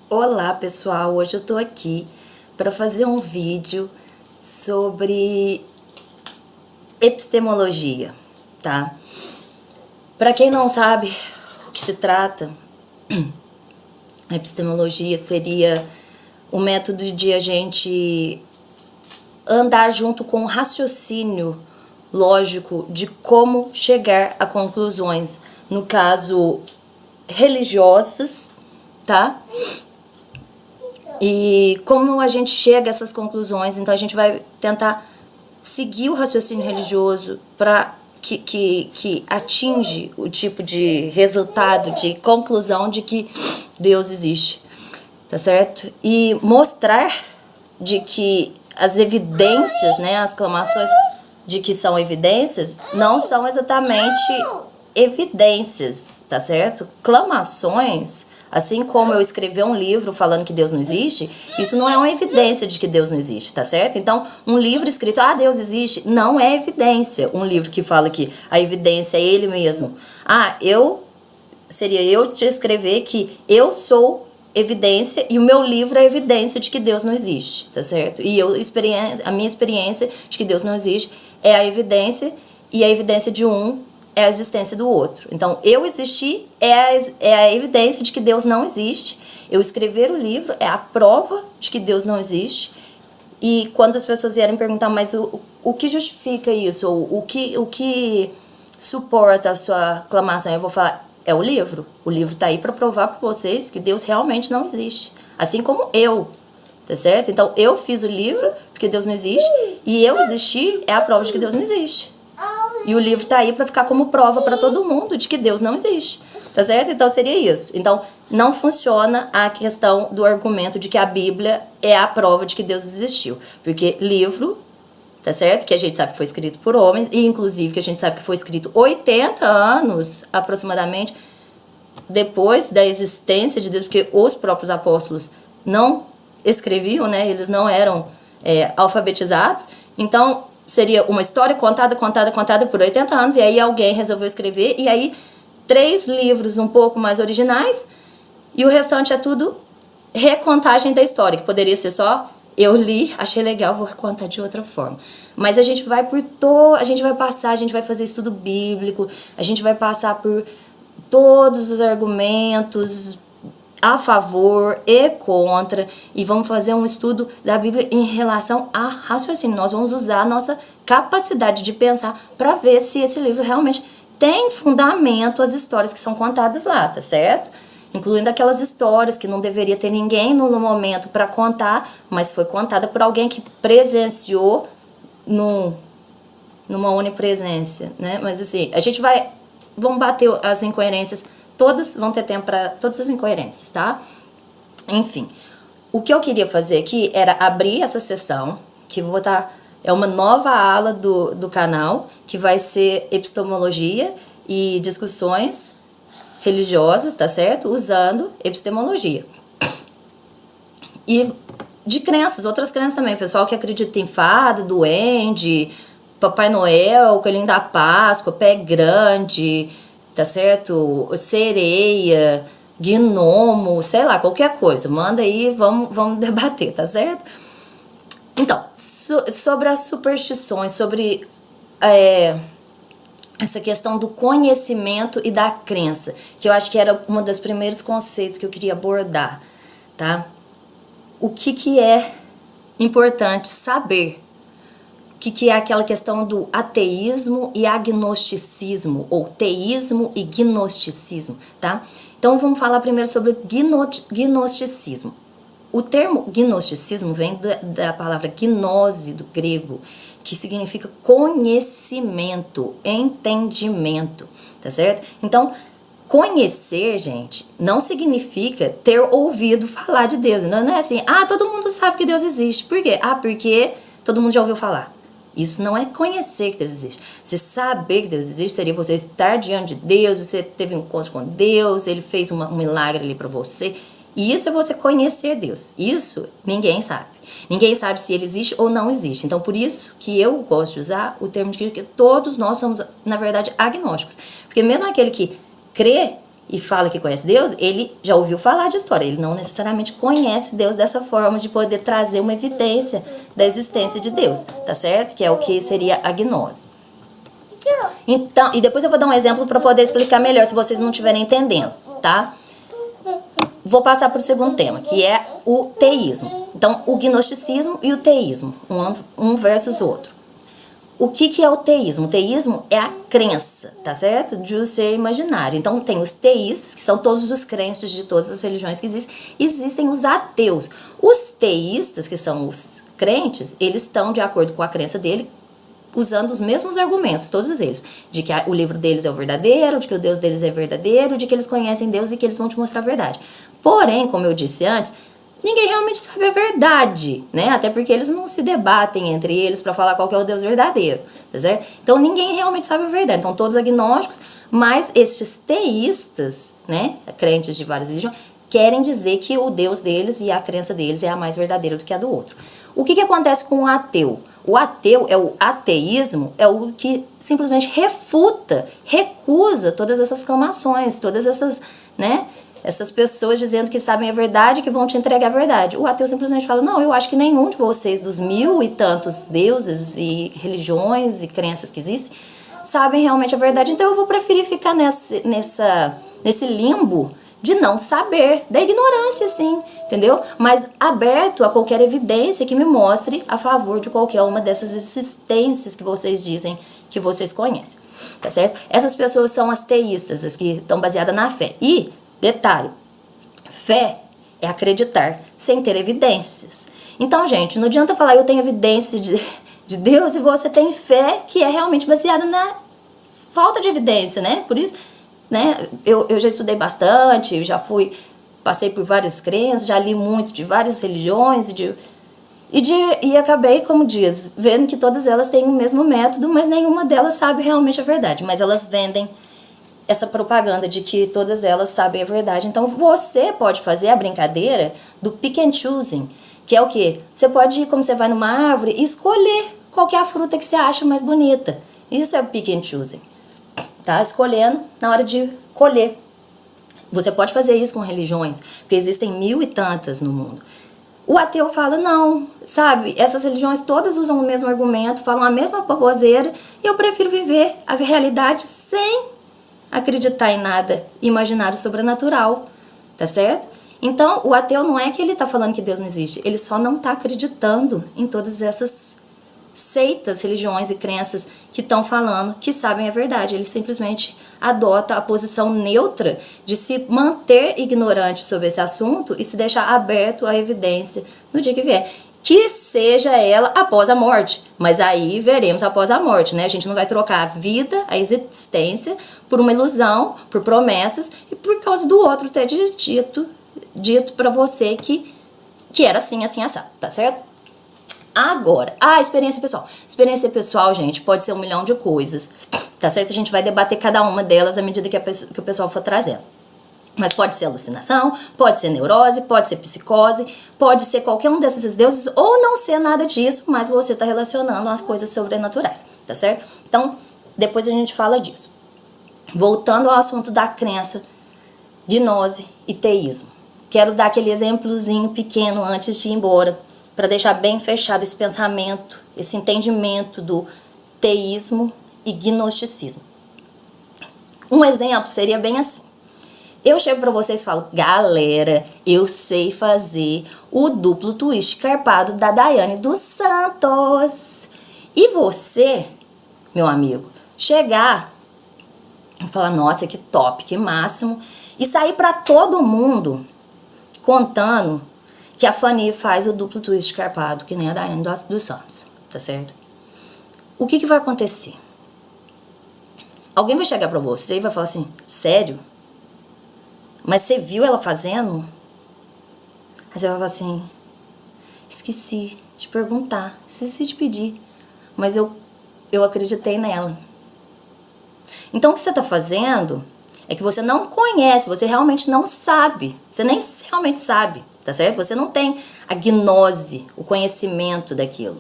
Olá pessoal, hoje eu tô aqui para fazer um vídeo sobre epistemologia, tá? Para quem não sabe o que se trata, a epistemologia seria o método de a gente andar junto com o raciocínio lógico de como chegar a conclusões, no caso religiosas, tá? E como a gente chega a essas conclusões, então a gente vai tentar seguir o raciocínio religioso para que atinge o tipo de resultado, de conclusão de que Deus existe, tá certo? E mostrar de que as evidências, né, as clamações de que são evidências, não são exatamente evidências, tá certo? Clamações, assim como eu escrever um livro falando que Deus não existe, isso não é uma evidência de que Deus não existe, tá certo? Então, um livro escrito, Deus existe, não é evidência. Um livro que fala que a evidência é ele mesmo. Seria eu de escrever que eu sou evidência e o meu livro é evidência de que Deus não existe, tá certo? E a minha experiência de que Deus não existe é a evidência, e a evidência de um é a existência do outro. Então, eu existir é a evidência de que Deus não existe. Eu escrever o livro é a prova de que Deus não existe. E quando as pessoas vierem perguntar, mas o que justifica isso? Ou o que suporta a sua aclamação? Eu vou falar, é o livro. O livro está aí para provar para vocês que Deus realmente não existe. Assim como eu, tá certo? Então, eu fiz o livro porque Deus não existe. E eu existir é a prova de que Deus não existe. E o livro tá aí para ficar como prova para todo mundo de que Deus não existe, tá certo? Então seria isso. Então não funciona a questão do argumento de que a Bíblia é a prova de que Deus existiu, porque livro, tá certo? Que a gente sabe que foi escrito por homens, e inclusive que a gente sabe que foi escrito 80 anos aproximadamente depois da existência de Deus, porque os próprios apóstolos não escreviam, né? Eles não eram alfabetizados. Então seria uma história contada por 80 anos, e aí alguém resolveu escrever, e aí 3 livros um pouco mais originais, e o restante é tudo recontagem da história, que poderia ser só, eu li, achei legal, vou recontar de outra forma. Mas a gente vai a gente vai fazer estudo bíblico, a gente vai passar por todos os argumentos a favor e contra, e vamos fazer um estudo da Bíblia em relação a raciocínio. Nós vamos usar a nossa capacidade de pensar para ver se esse livro realmente tem fundamento as histórias que são contadas lá, tá certo? Incluindo aquelas histórias que não deveria ter ninguém no momento para contar, mas foi contada por alguém que presenciou numa onipresença, né? Mas assim, vamos bater as incoerências. Todas vão ter tempo para todas as incoerências, tá? Enfim, o que eu queria fazer aqui era abrir essa sessão, que vou botar, é uma nova ala do canal, que vai ser epistemologia e discussões religiosas, tá certo? Usando epistemologia. E de crenças, outras crenças também, pessoal que acredita em fada, duende, Papai Noel, Coelhinho da Páscoa, Pé Grande, tá certo? Sereia, gnomo, sei lá, qualquer coisa. Manda aí, vamos debater, tá certo? Então, sobre as superstições, sobre essa questão do conhecimento e da crença, que eu acho que era um dos primeiros conceitos que eu queria abordar, tá? O que é importante saber? O que é aquela questão do ateísmo e agnosticismo, ou teísmo e gnosticismo, tá? Então vamos falar primeiro sobre gnosticismo. O termo gnosticismo vem da palavra gnose, do grego, que significa conhecimento, entendimento, tá certo? Então, conhecer, gente, não significa ter ouvido falar de Deus. Não é assim, todo mundo sabe que Deus existe. Por quê? Porque todo mundo já ouviu falar. Isso não é conhecer que Deus existe. Você saber que Deus existe seria você estar diante de Deus, você teve um encontro com Deus, Ele fez um milagre ali pra você. E isso é você conhecer Deus. Isso ninguém sabe. Ninguém sabe se Ele existe ou não existe. Então, por isso que eu gosto de usar o termo de que todos nós somos, na verdade, agnósticos. Porque mesmo aquele que crê e fala que conhece Deus, ele já ouviu falar de história, ele não necessariamente conhece Deus dessa forma de poder trazer uma evidência da existência de Deus, tá certo? Que é o que seria a gnose. Então, e depois eu vou dar um exemplo para poder explicar melhor se vocês não estiverem entendendo, tá? Vou passar para o segundo tema, que é o teísmo. Então, o gnosticismo e o teísmo, um versus o outro. O que é o teísmo? O teísmo é a crença, tá certo? De um ser imaginário. Então, tem os teístas, que são todos os crentes de todas as religiões que existem. Existem os ateus. Os teístas, que são os crentes, eles estão de acordo com a crença dele, usando os mesmos argumentos, todos eles. De que o livro deles é o verdadeiro, de que o Deus deles é verdadeiro, de que eles conhecem Deus e que eles vão te mostrar a verdade. Porém, como eu disse antes, ninguém realmente sabe a verdade, né? Até porque eles não se debatem entre eles para falar qual que é o Deus verdadeiro, tá certo? Então ninguém realmente sabe a verdade. Então todos agnósticos, mas estes teístas, né, crentes de várias religiões, querem dizer que o Deus deles e a crença deles é a mais verdadeira do que a do outro. O que acontece com o ateu? O ateu, o ateísmo, é o que simplesmente refuta, recusa todas essas clamações, todas essas, né, essas pessoas dizendo que sabem a verdade, que vão te entregar a verdade. O ateu simplesmente fala, não, eu acho que nenhum de vocês, dos 1000 e tantos deuses e religiões e crenças que existem, sabem realmente a verdade. Então eu vou preferir ficar nesse limbo de não saber, da ignorância, sim, entendeu? Mas aberto a qualquer evidência que me mostre a favor de qualquer uma dessas existências que vocês dizem que vocês conhecem, tá certo? Essas pessoas são as teístas, as que estão baseadas na fé. E, detalhe, fé é acreditar sem ter evidências. Então, gente, não adianta falar eu tenho evidência de Deus e você tem fé que é realmente baseada na falta de evidência, né? Por isso, né, eu já estudei bastante, passei por várias crenças, já li muito de várias religiões e acabei, como diz, vendo que todas elas têm o mesmo método, mas nenhuma delas sabe realmente a verdade, mas elas vendem essa propaganda de que todas elas sabem a verdade. Então você pode fazer a brincadeira do pick and choosing, que é o quê? Você pode ir, como você vai numa árvore, e escolher qual que é a fruta que você acha mais bonita. Isso é o pick and choosing. Tá? Escolhendo na hora de colher. Você pode fazer isso com religiões, porque existem 1000 e tantas no mundo. O ateu fala, não, sabe, essas religiões todas usam o mesmo argumento, falam a mesma baboseira, e eu prefiro viver a realidade sem acreditar em nada, imaginar o sobrenatural, tá certo? Então, o ateu não é que ele tá falando que Deus não existe, ele só não tá acreditando em todas essas seitas, religiões e crenças que estão falando que sabem a verdade. Ele simplesmente adota a posição neutra de se manter ignorante sobre esse assunto e se deixar aberto à evidência no dia que vier. Que seja ela após a morte. Mas aí veremos após a morte, né? A gente não vai trocar a vida, a existência, por uma ilusão, por promessas e por causa do outro ter dito pra você que era assim, assim, assado, tá certo? Agora, a experiência pessoal. Experiência pessoal, gente, pode ser 1 milhão de coisas, tá certo? A gente vai debater cada uma delas à medida que o pessoal for trazendo. Mas pode ser alucinação, pode ser neurose, pode ser psicose, pode ser qualquer um desses deuses, ou não ser nada disso, mas você está relacionando as coisas sobrenaturais, tá certo? Então, depois a gente fala disso. Voltando ao assunto da crença, gnose e teísmo. Quero dar aquele exemplozinho pequeno antes de ir embora, para deixar bem fechado esse pensamento, esse entendimento do teísmo e gnosticismo. Um exemplo seria bem assim. Eu chego para vocês e falo, galera, eu sei fazer o duplo twist carpado da Daiane dos Santos. E você, meu amigo, chegar e falar, nossa, que top, que máximo, e sair para todo mundo contando que a Fanny faz o duplo twist carpado, que nem a Daiane dos Santos, tá certo? O que vai acontecer? Alguém vai chegar pra você e vai falar assim, sério? Mas você viu ela fazendo? Aí você vai falar assim, esqueci de perguntar, esqueci de pedir, mas eu acreditei nela. Então o que você tá fazendo é que você não conhece, você realmente não sabe, você nem realmente sabe, tá certo? Você não tem a gnose, o conhecimento daquilo.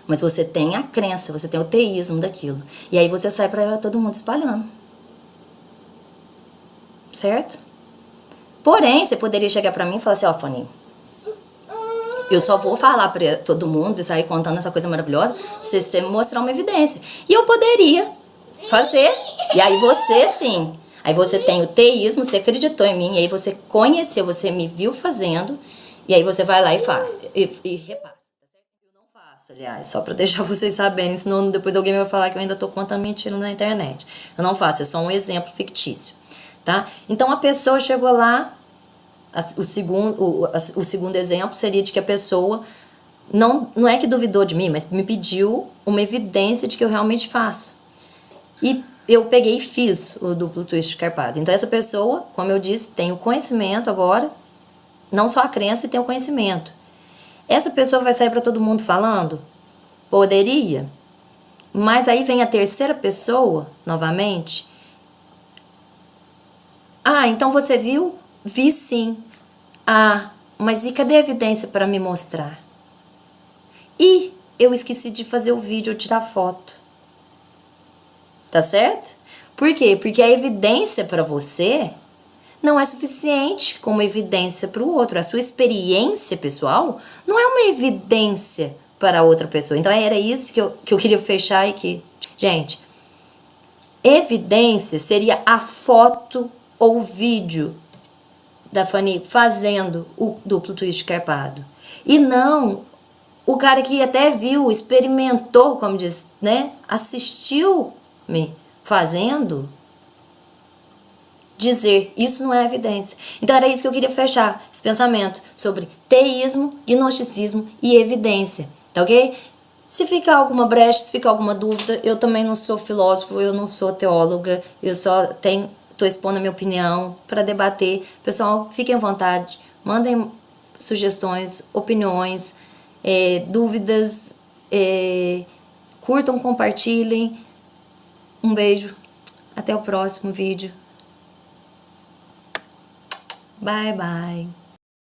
Mas você tem a crença, você tem o teísmo daquilo. E aí você sai pra todo mundo espalhando. certo? Porém, você poderia chegar pra mim e falar assim, ó, Fanny, eu só vou falar pra todo mundo e sair contando essa coisa maravilhosa se você me mostrar uma evidência. E eu poderia fazer. E aí você, sim. Aí você tem o teísmo, você acreditou em mim, e aí você conheceu, você me viu fazendo, e aí você vai lá e fala, e repassa. Eu não faço, aliás, só pra deixar vocês saberem, senão depois alguém vai falar que eu ainda tô contando mentira na internet. Eu não faço, é só um exemplo fictício, tá? Então a pessoa chegou lá, o segundo exemplo seria de que a pessoa não é que duvidou de mim, mas me pediu uma evidência de que eu realmente faço. E eu peguei e fiz o duplo twist carpado. Então essa pessoa, como eu disse, tem o conhecimento agora, não só a crença, e tem o conhecimento. Essa pessoa vai sair para todo mundo falando? Poderia. Mas aí vem a terceira pessoa, novamente. Ah, então você viu? Vi sim. Ah, mas e cadê a evidência para me mostrar? E eu esqueci de fazer o vídeo ou tirar foto. Tá certo? Por quê? Porque a evidência para você não é suficiente como evidência para o outro. A sua experiência pessoal não é uma evidência para outra pessoa. Então era isso que eu queria fechar e que... Gente, evidência seria a foto ou o vídeo da Fanny fazendo o duplo twist carpado. E não o cara que até viu, experimentou, como diz, né? Assistiu-me fazendo, dizer, isso não é evidência. Então era isso que eu queria fechar, esse pensamento sobre teísmo, gnosticismo e evidência, tá ok? Se ficar alguma brecha, se ficar alguma dúvida, eu também não sou filósofo, eu não sou teóloga, eu só tô expondo a minha opinião para debater. Pessoal, fiquem à vontade, mandem sugestões, opiniões, dúvidas, curtam, compartilhem. Um beijo, até o próximo vídeo. Bye, bye.